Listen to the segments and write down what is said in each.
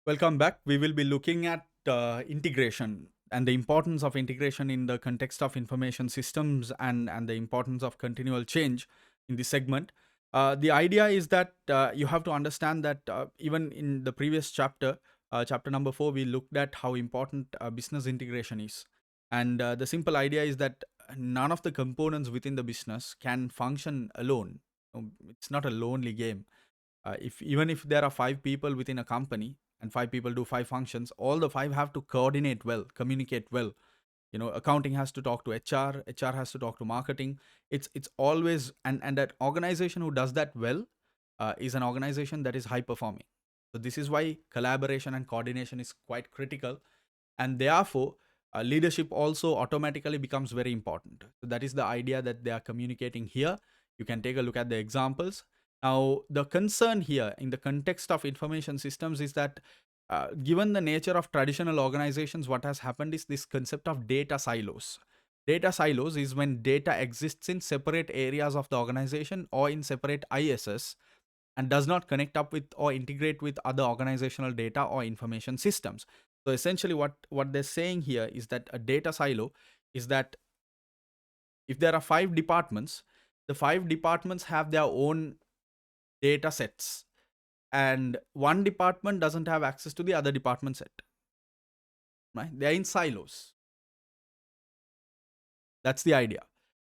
Welcome back. We will be looking at integration and the importance of integration in the context of information systems and the importance of continual change in this segment. The idea is that you have to understand that even in the previous chapter, chapter number 4, we looked at how important business integration is. And the simple idea is that none of the components within the business can function alone. It's not a lonely game. If even if there are 5 people within a company and 5 people do 5 functions, all the 5 have to coordinate well, communicate well. Accounting has to talk to HR has to talk to marketing. It's always, and that organization who does that well is an organization that is high performing. So this is why collaboration and coordination is quite critical, and therefore leadership also automatically becomes very important. So that is the idea that they are communicating here. You can take a look at the examples. Now the concern here in the context of information systems is that given the nature of traditional organizations, what has happened is this concept of data silos. Data silos is when data exists in separate areas of the organization or in separate ISS and does not connect up with or integrate with other organizational data or information systems. So essentially what they're saying here is that a data silo is that if there are 5 departments, the 5 departments have their own data sets, and one department doesn't have access to the other department set. Right? They're in silos. That's the idea.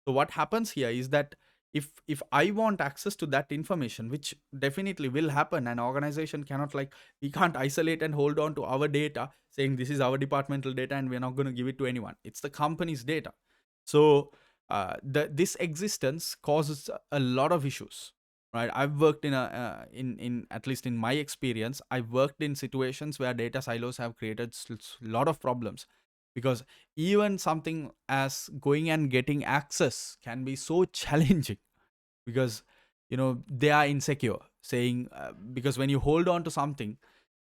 So what happens here is that if I want access to that information, which definitely will happen, an organization cannot, like, we can't isolate and hold on to our data saying this is our departmental data and we're not going to give it to anyone. It's the company's data. So this existence causes a lot of issues, right? I've worked in at least in my experience, I've worked in situations where data silos have created a lot of problems, because even something as going and getting access can be so challenging, because they are insecure, saying because when you hold on to something,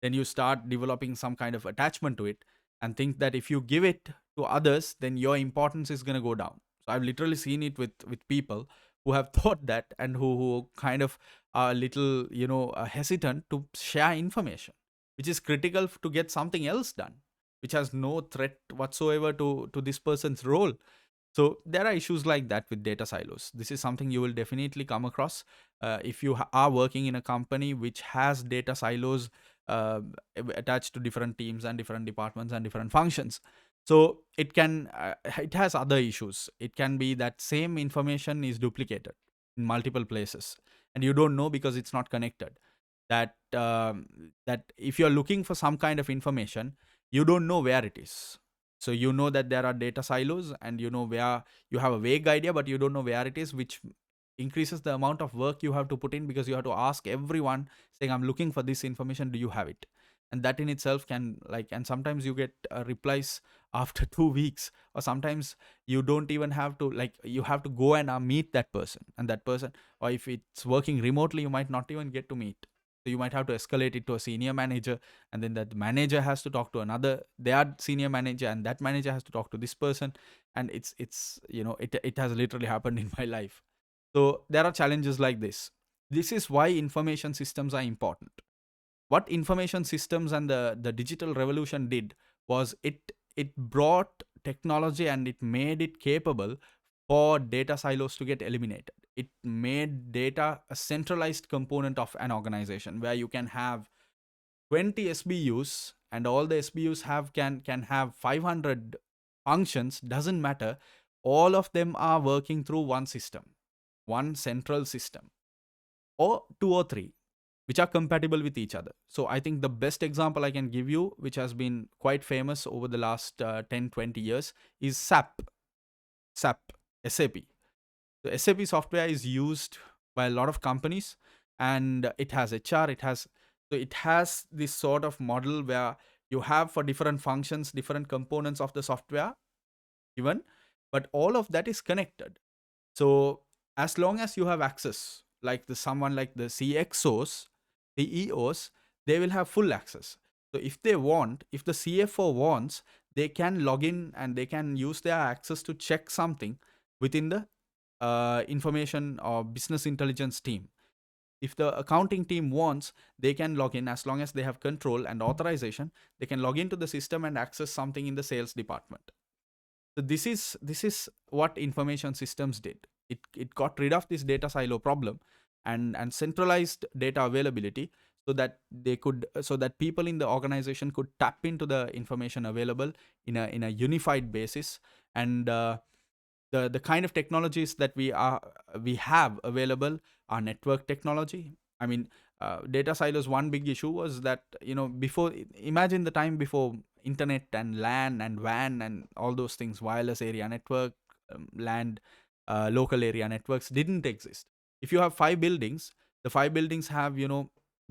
then you start developing some kind of attachment to it and think that if you give it to others, then your importance is going to go down. So I've literally seen it with people who have thought that, and who kind of are a little hesitant to share information which is critical to get something else done, which has no threat whatsoever to this person's role. So there are issues like that with data silos. This is something you will definitely come across if you are working in a company which has data silos uh, attached to different teams and different departments and different functions. So it has other issues. It can be that same information is duplicated in multiple places, and you don't know because it's not connected. That if you're looking for some kind of information, you don't know where it is. So you know that there are data silos, and you know where, you have a vague idea, but you don't know where it is, which increases the amount of work you have to put in, because you have to ask everyone saying, I'm looking for this information, do you have it? And that in itself can, like, and sometimes you get replies after 2 weeks, or sometimes you don't even have to, like, you have to go and meet that person, and that person, or if it's working remotely, you might not even get to meet. So you might have to escalate it to a senior manager, and then that manager has to talk to another, their senior manager, and that manager has to talk to this person. And it has literally happened in my life. So there are challenges like this. This is why information systems are important. What information systems and the digital revolution did was it brought technology, and it made it capable for data silos to get eliminated. It made data a centralized component of an organization, where you can have 20 SBUs, and all the SBUs can have 500 functions, doesn't matter. All of them are working through one system, one central system, or two or three, which are compatible with each other. So I think the best example I can give you, which has been quite famous over the last 10-20 years, is SAP. The SAP software is used by a lot of companies, and it has HR, it has this sort of model where you have, for different functions, different components of the software given, but all of that is connected. So as long as you have access, like someone like the CXOs, the EOs, they will have full access. So if the CFO wants, they can log in and they can use their access to check something within the information or business intelligence team. If the accounting team wants, they can log in. As long as they have control and authorization, they can log into the system and access something in the sales department. So this is what information systems did. It got rid of this data silo problem and centralized data availability, so that so that people in the organization could tap into the information available in a unified basis. And the kind of technologies that we have available are network technology. I mean, data silos, one big issue was that, before, imagine the time before internet and LAN and WAN and all those things, wireless area network, land, local area networks didn't exist. If you have five buildings, the five buildings have,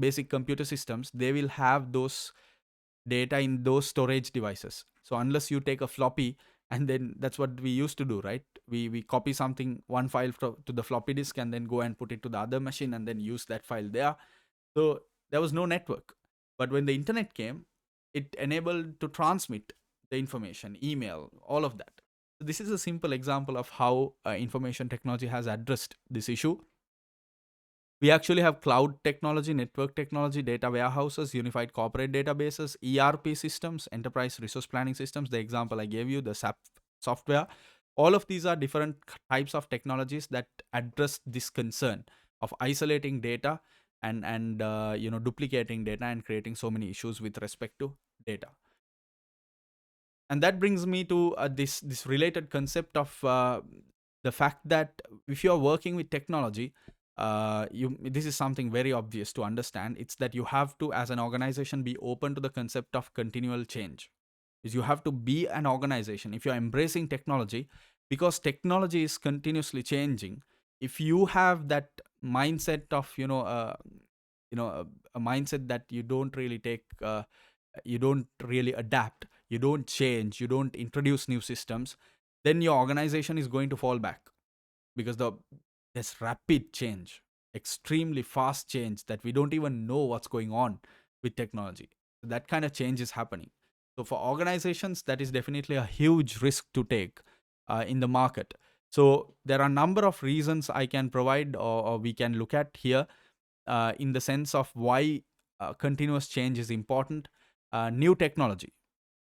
basic computer systems. They will have those data in those storage devices. So unless you take a floppy, and then that's what we used to do, right? We copy something, one file to the floppy disk, and then go and put it to the other machine and then use that file there. So there was no network. But when the internet came, it enabled to transmit the information, email, all of that. So this is a simple example of how information technology has addressed this issue. We actually have cloud technology, network technology, data warehouses, unified corporate databases, ERP systems, enterprise resource planning systems. The example I gave you, the SAP software. All of these are different types of technologies that address this concern of isolating data and duplicating data and creating so many issues with respect to data. And that brings me to this related concept of the fact that if you are working with technology, this is something very obvious to understand. It's that you have to, as an organization, be open to the concept of continual change. Is you have to be an organization, if you're embracing technology, because technology is continuously changing. If you have that mindset of a mindset that you don't really take you don't really adapt, you don't change, you don't introduce new systems, then your organization is going to fall back, because there's rapid change, extremely fast change, that we don't even know what's going on with technology. That kind of change is happening. So for organizations, that is definitely a huge risk to take in the market. So there are a number of reasons I can provide, or we can look at here, in the sense of why continuous change is important. New technology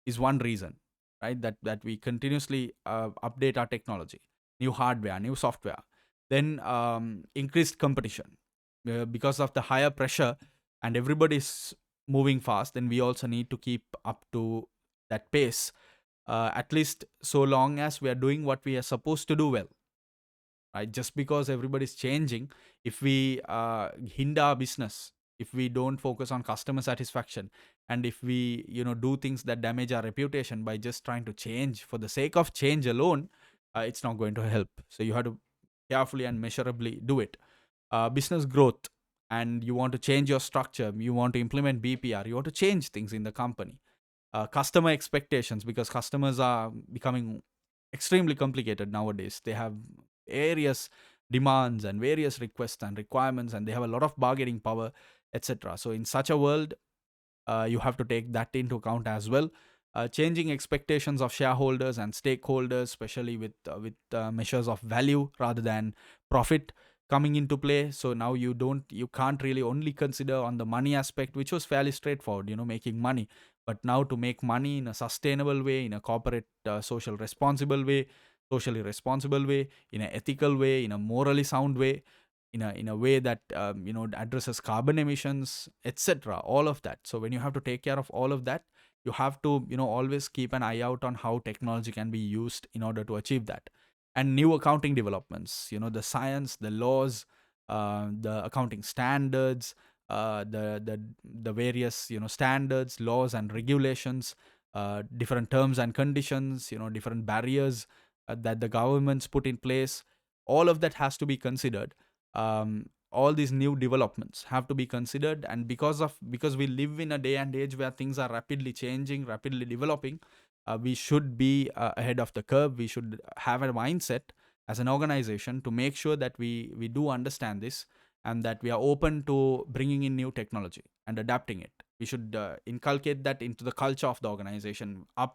is one reason, right? That we continuously update our technology, new hardware, new software. Then increased competition, because of the higher pressure, and everybody's moving fast. Then we also need to keep up to that pace, at least so long as we are doing what we are supposed to do well, right? Just because everybody's changing, if we hinder our business, if we don't focus on customer satisfaction, and if we do things that damage our reputation by just trying to change for the sake of change alone, it's not going to help. So you have to carefully and measurably do it. Business growth, and you want to change your structure, you want to implement BPR, you want to change things in the company. Customer expectations, because customers are becoming extremely complicated nowadays. They have various demands and various requests and requirements, and they have a lot of bargaining power, etc. So in such a world, you have to take that into account as well. Changing expectations of shareholders and stakeholders, especially with measures of value rather than profit coming into play. So now you can't really only consider on the money aspect, which was fairly straightforward, making money. But now, to make money in a sustainable way, in a corporate socially responsible way, in an ethical way, in a morally sound way, in a way that addresses carbon emissions, etc., all of that. So when you have to take care of all of that, you have to always keep an eye out on how technology can be used in order to achieve that. And new accounting developments, the science, the laws, the accounting standards, the various standards, laws and regulations, different terms and conditions, different barriers that the governments put in place. All of that has to be considered. All these new developments have to be considered, and because we live in a day and age where things are rapidly changing, rapidly developing, we should be ahead of the curve. We should have a mindset as an organization to make sure that we do understand this, and that we are open to bringing in new technology and adapting it. We should inculcate that into the culture of the organization. Our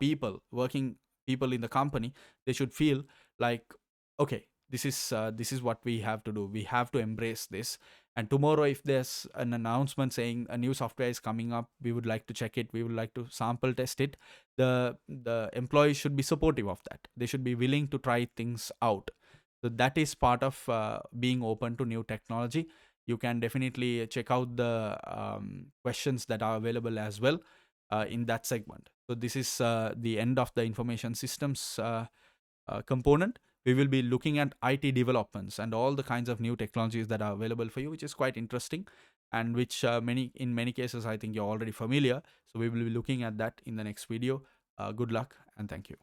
working people in the company, they should feel like, okay, this is what we have to do. We have to embrace this, And tomorrow, if there's an announcement saying a new software is coming up, we would like to check it, we would like to sample test it, the employees should be supportive of that. They should be willing to try things out. So that is part of being open to new technology. You can definitely check out the questions that are available as well in that segment. So this is the end of the information systems component. We will be looking at IT developments and all the kinds of new technologies that are available for you, which is quite interesting, and which in many cases I think you're already familiar. So we will be looking at that in the next video. Good luck and thank you.